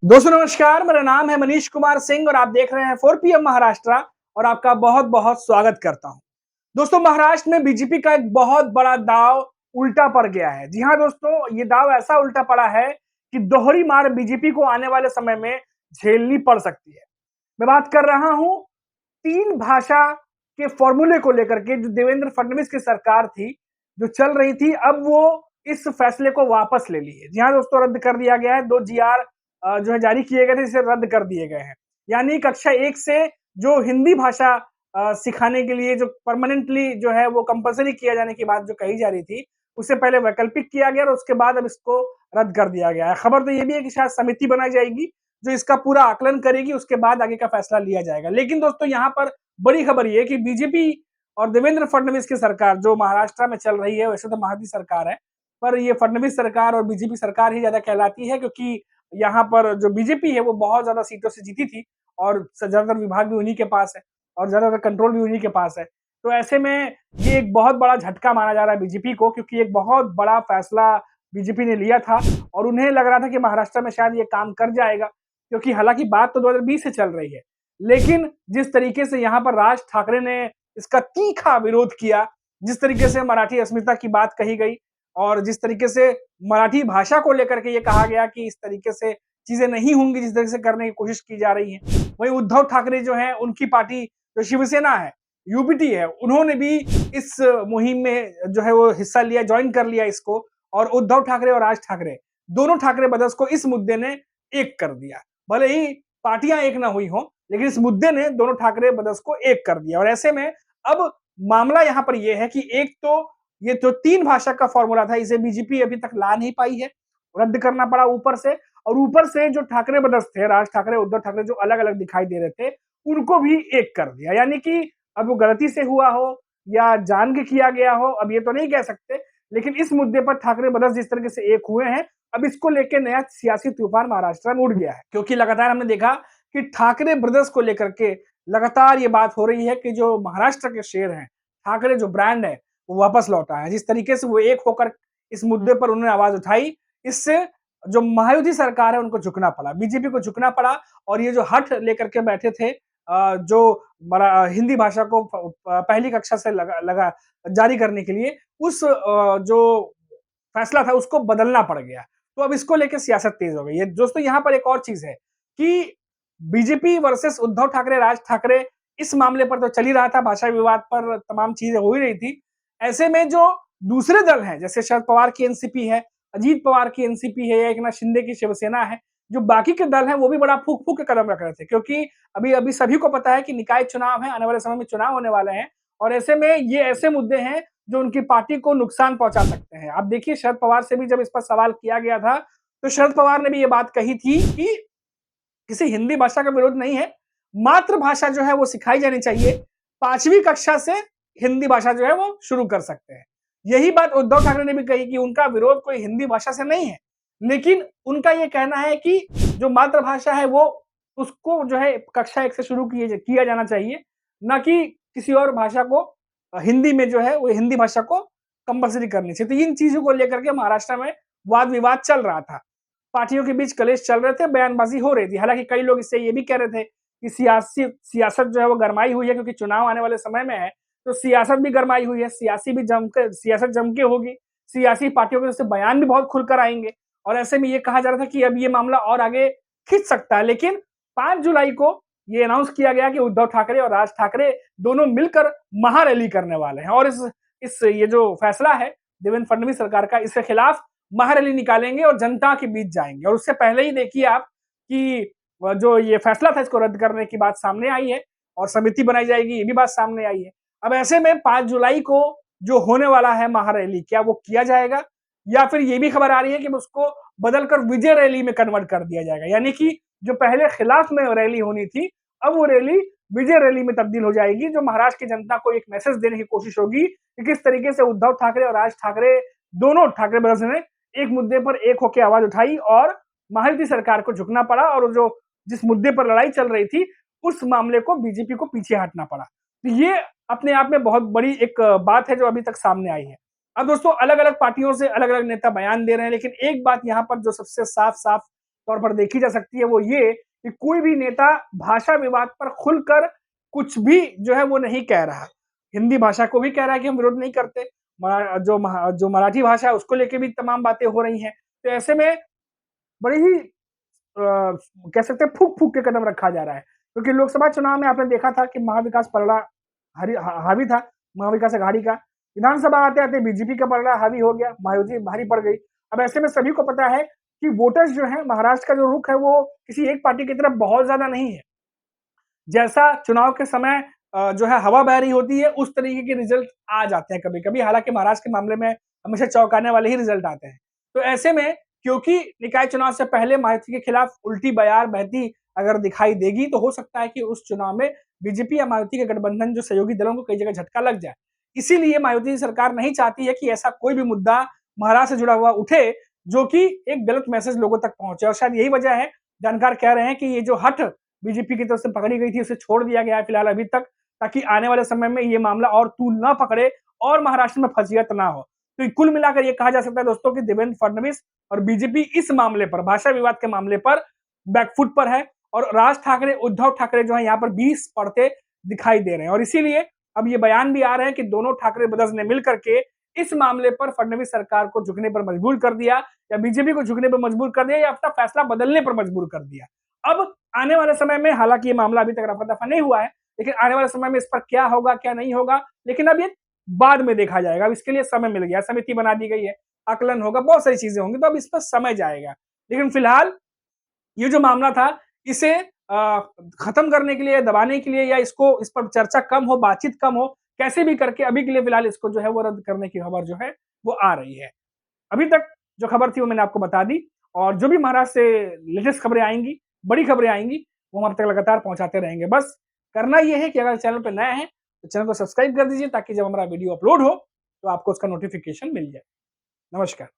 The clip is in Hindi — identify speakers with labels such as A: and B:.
A: दोस्तों नमस्कार, मेरा नाम है मनीष कुमार सिंह और आप देख रहे हैं 4 PM महाराष्ट्र और आपका बहुत-बहुत स्वागत करता हूं। दोस्तों महाराष्ट्र में बीजेपी का एक बहुत बड़ा दांव उल्टा पड़ गया है। जी हां दोस्तों, ये दांव ऐसा उल्टा पड़ा है कि दोहरी मार बीजेपी को आने वाले समय में झेलनी पड़ सकती है। मैं बात कर रहा हूं 3 भाषा के फॉर्मूले को लेकर के जो देवेंद्र फडणवीस की सरकार थी, जो चल रही थी, अब वो इस फैसले को वापस ले ली है। जी हां दोस्तों, रद्द कर दिया गया है। 2 जीआर जो है जारी किए गए थे, इसे रद्द कर दिए गए हैं। यानी कक्षा 1 से जो हिंदी भाषा सिखाने के लिए जो परमानेंटली जो है वो कंपल्सरी किया जाने की बात जो कही जा रही थी, उससे पहले वैकल्पिक किया गया और उसके बाद अब इसको रद्द कर दिया गया है। खबर तो ये भी है कि शायद समिति बनाई जाएगी, जो इसका पूरा आकलन करेगी, उसके बाद आगे का फैसला लिया जाएगा। लेकिन दोस्तों यहाँ पर बड़ी खबर ये है कि बीजेपी और देवेंद्र फडणवीस की सरकार जो महाराष्ट्र में चल रही है, वैसे तो महायुति सरकार है, पर ये फडणवीस सरकार और बीजेपी सरकार ही ज्यादा कहलाती है क्योंकि यहाँ पर जो बीजेपी है वो बहुत ज्यादा सीटों से जीती थी और ज्यादातर विभाग भी उन्हीं के पास है और ज्यादातर कंट्रोल भी उन्हीं के पास है। तो ऐसे में ये एक बहुत बड़ा झटका माना जा रहा है बीजेपी को, क्योंकि एक बहुत बड़ा फैसला बीजेपी ने लिया था और उन्हें लग रहा था कि महाराष्ट्र में शायद ये काम कर जाएगा, क्योंकि हालांकि बात तो 2020 से चल रही है, लेकिन जिस तरीके से यहाँ पर राज ठाकरे ने इसका तीखा विरोध किया, जिस तरीके से मराठी अस्मिता की बात कही गई और जिस तरीके से मराठी भाषा को लेकर के ये कहा गया कि इस तरीके से चीजें नहीं होंगी जिस तरीके से करने की कोशिश की जा रही है। वहीं उद्धव ठाकरे जो है, उनकी पार्टी जो शिवसेना है, यूपीटी है, उन्होंने भी इस मुहिम में जो है वो हिस्सा लिया, ज्वाइन कर लिया इसको। और उद्धव ठाकरे और राज ठाकरे, दोनों ठाकरे ब्रदर्स को इस मुद्दे ने एक कर दिया। भले ही पार्टियां एक ना हुई हो, लेकिन इस मुद्दे ने दोनों ठाकरे ब्रदर्स को एक कर दिया। और ऐसे में अब मामला यहाँ पर यह है कि एक तो ये जो 3 भाषा का फॉर्मूला था, इसे बीजेपी अभी तक ला नहीं पाई है, रद्द करना पड़ा ऊपर से। और ऊपर से जो ठाकरे ब्रदर्स थे, राज ठाकरे, उद्धव ठाकरे, जो अलग-अलग दिखाई दे रहे थे, उनको भी एक कर दिया। यानी कि अब वो गलती से हुआ हो या जान के किया गया हो, अब ये तो नहीं कह सकते, लेकिन इस मुद्दे पर ठाकरे ब्रदर्स जिस तरीके से एक हुए हैं, अब इसको लेके नया सियासी तूफान महाराष्ट्र में उठ गया है। क्योंकि लगातार हमने देखा कि ठाकरे ब्रदर्स को लेकर के लगातार ये बात हो रही है कि जो महाराष्ट्र के शेर हैं, ठाकरे जो ब्रांड है, वो वापस लौटा है। जिस तरीके से वो एक होकर इस मुद्दे पर उन्होंने आवाज उठाई, इससे जो महायुति सरकार है उनको झुकना पड़ा, बीजेपी को झुकना पड़ा। और ये जो हठ लेकर के बैठे थे, जो हिंदी भाषा को पहली कक्षा से लगा लगा जारी करने के लिए, उस जो फैसला था उसको बदलना पड़ गया। तो अब इसको लेके सियासत तेज हो गई है। दोस्तों यहाँ पर एक और चीज है कि बीजेपी वर्सेस उद्धव ठाकरे, राज ठाकरे, इस मामले पर तो चल ही रहा था, भाषा विवाद पर तमाम चीजें हो ही रही थी। ऐसे में जो दूसरे दल हैं, जैसे शरद पवार की एनसीपी है, अजीत पवार की एनसीपी है, या एकनाथ शिंदे की शिवसेना है, जो बाकी के दल हैं वो भी बड़ा फूक-फूक के कदम रख रहे थे, क्योंकि अभी अभी सभी को पता है कि निकाय चुनाव है, आने वाले समय में चुनाव होने वाले हैं और ऐसे में ये ऐसे मुद्दे हैं जो उनकी पार्टी को नुकसान पहुंचा सकते हैं। आप देखिए, शरद पवार से भी जब इस पर सवाल किया गया था, तो शरद पवार ने भी ये बात कही थी कि किसी हिंदी भाषा का विरोध नहीं है, मातृभाषा जो है वो सिखाई जानी चाहिए, 5वीं कक्षा से हिंदी भाषा जो है वो शुरू कर सकते हैं। यही बात उद्धव ठाकरे ने भी कही कि उनका विरोध कोई हिंदी भाषा से नहीं है, लेकिन उनका ये कहना है कि जो मातृभाषा है वो उसको जो है कक्षा 1 से शुरू किया जाना चाहिए, ना कि किसी और भाषा को हिंदी में जो है वो हिंदी भाषा को कंपल्सरी करनी चाहिए। तो इन चीजों को लेकर के महाराष्ट्र में वाद विवाद चल रहा था, पार्टियों के बीच कलेश चल रहे थे, बयानबाजी हो रही थी। हालांकि कई लोग इससे ये भी कह रहे थे कि सियासत जो है वो गरमाई हुई है, क्योंकि चुनाव आने वाले समय में है, तो सियासत भी गरमाई हुई है, सियासत जम के होगी, सियासी पार्टियों के से बयान भी बहुत खुलकर आएंगे। और ऐसे में ये कहा जा रहा था कि अब ये मामला और आगे खिंच सकता है। लेकिन 5 जुलाई को ये अनाउंस किया गया कि उद्धव ठाकरे और राज ठाकरे दोनों मिलकर महारैली करने वाले हैं और इस ये जो फैसला है देवेंद्र फडणवीस सरकार का, इसके खिलाफ महारैली निकालेंगे और जनता के बीच जाएंगे। और उससे पहले ही देखिए आप कि जो ये फैसला था इसको रद्द करने की बात सामने आई है और समिति बनाई जाएगी, ये भी बात सामने आई है। अब ऐसे में 5 जुलाई को जो होने वाला है महारैली, क्या वो किया जाएगा, या फिर ये भी खबर आ रही है कि उसको बदलकर विजय रैली में कन्वर्ट कर दिया जाएगा। यानी कि जो पहले खिलाफ में रैली होनी थी, अब वो रैली विजय रैली में तब्दील हो जाएगी, जो महाराष्ट्र की जनता को एक मैसेज देने की कोशिश होगी कि किस तरीके से उद्धव ठाकरे और राज ठाकरे, दोनों ठाकरे ब्रदर्स ने एक मुद्दे पर एक होकर आवाज उठाई और महायुति सरकार को झुकना पड़ा और जो जिस मुद्दे पर लड़ाई चल रही थी उस मामले को बीजेपी को पीछे हटना पड़ा। तो ये अपने आप में बहुत बड़ी एक बात है जो अभी तक सामने आई है। अब दोस्तों अलग अलग पार्टियों से अलग अलग नेता बयान दे रहे हैं, लेकिन एक बात यहाँ पर जो सबसे साफ साफ तौर पर देखी जा सकती है वो ये कि कोई भी नेता भाषा विवाद पर खुलकर कुछ भी जो है वो नहीं कह रहा। हिंदी भाषा को भी कह रहा है कि हम विरोध नहीं करते, जो मराठी भाषा है उसको लेके भी तमाम बातें हो रही हैं। तो ऐसे में बड़ी ही कह सकते हैं फूँक-फूँक के कदम रखा जा रहा है। क्योंकि लोकसभा चुनाव में आपने देखा था कि महाविकास पलड़ा हावी था, महाविकास अघाड़ी का। विधानसभा आते-आते बीजेपी का पलड़ा हावी हो गया, महायुति भारी पड़ गई। अब ऐसे में सभी को पता है कि वोटर्स जो हैं, महाराष्ट्र का जो रुख है वो किसी एक पार्टी की तरफ बहुत ज़्यादा नहीं है। जैसा चुनाव के समय जो है हवा बह रही होती है, उस तरीके के रिजल्ट आ जाते हैं कभी-कभी। हालाँकि महाराष्ट्र के मामले में हमेशा चौंकाने वाले ही रिजल्ट आते हैं। तो ऐसे में क्योंकि निकाय चुनाव से पहले मायावती के खिलाफ उल्टी बयार बहती अगर दिखाई देगी, तो हो सकता है कि उस चुनाव में बीजेपी या मायावती के गठबंधन जो सहयोगी दलों को कई जगह झटका लग जाए। इसीलिए मायावती सरकार नहीं चाहती है कि ऐसा कोई भी मुद्दा महाराष्ट्र से जुड़ा हुआ उठे, जो कि एक गलत मैसेज लोगों तक पहुँचे और शायद यही वजह है, जानकार कह रहे हैं कि ये जो हठ बीजेपी की तरफ से पकड़ी गई थी, उसे छोड़ दिया गया है फिलहाल अभी तक, ताकि आने वाले समय में ये मामला और तूल ना पकड़े और महाराष्ट्र में फजीहत ना हो। तो कुल मिलाकर ये कहा जा सकता है दोस्तों कि देवेंद्र फडणवीस और बीजेपी इस मामले पर, भाषा विवाद के मामले पर बैकफुट पर है और राज ठाकरे, उद्धव ठाकरे जो है यहाँ पर 20 पड़ते दिखाई दे रहे हैं और इसीलिए अब ये बयान भी आ रहे हैं कि दोनों ठाकरे ब्रदर्स ने मिल करके इस मामले पर फडणवीस सरकार को झुकने पर मजबूर कर दिया या बीजेपी को झुकने पर मजबूर कर दिया या अपना फैसला बदलने पर मजबूर कर दिया। अब आने वाले समय में, हालांकि ये मामला अभी तक रफा-दफा नहीं हुआ है, लेकिन आने वाले समय में इस पर क्या होगा, क्या नहीं होगा, लेकिन अब ये बाद में देखा जाएगा। अब इसके लिए समय मिल गया, समिति बना दी गई है, आकलन होगा, बहुत सारी चीजें होंगी, तो अब इस पर समय जाएगा। लेकिन फिलहाल ये जो मामला था, इसे खत्म करने के लिए, दबाने के लिए या इसको इस पर चर्चा कम हो, बातचीत कम हो, कैसे भी करके अभी के लिए फिलहाल इसको जो है वो रद्द करने की खबर जो है वो आ रही है। अभी तक जो खबर थी वो मैंने आपको बता दी और जो भी महाराष्ट्र से लेटेस्ट खबरें आएंगी, बड़ी खबरें आएंगी, वो हम आप तक लगातार पहुंचाते रहेंगे। बस करना ये है कि अगर चैनल पे नए हैं तो चैनल को सब्सक्राइब कर दीजिए ताकि जब हमारा वीडियो अपलोड हो तो आपको उसका नोटिफिकेशन मिल जाए। नमस्कार।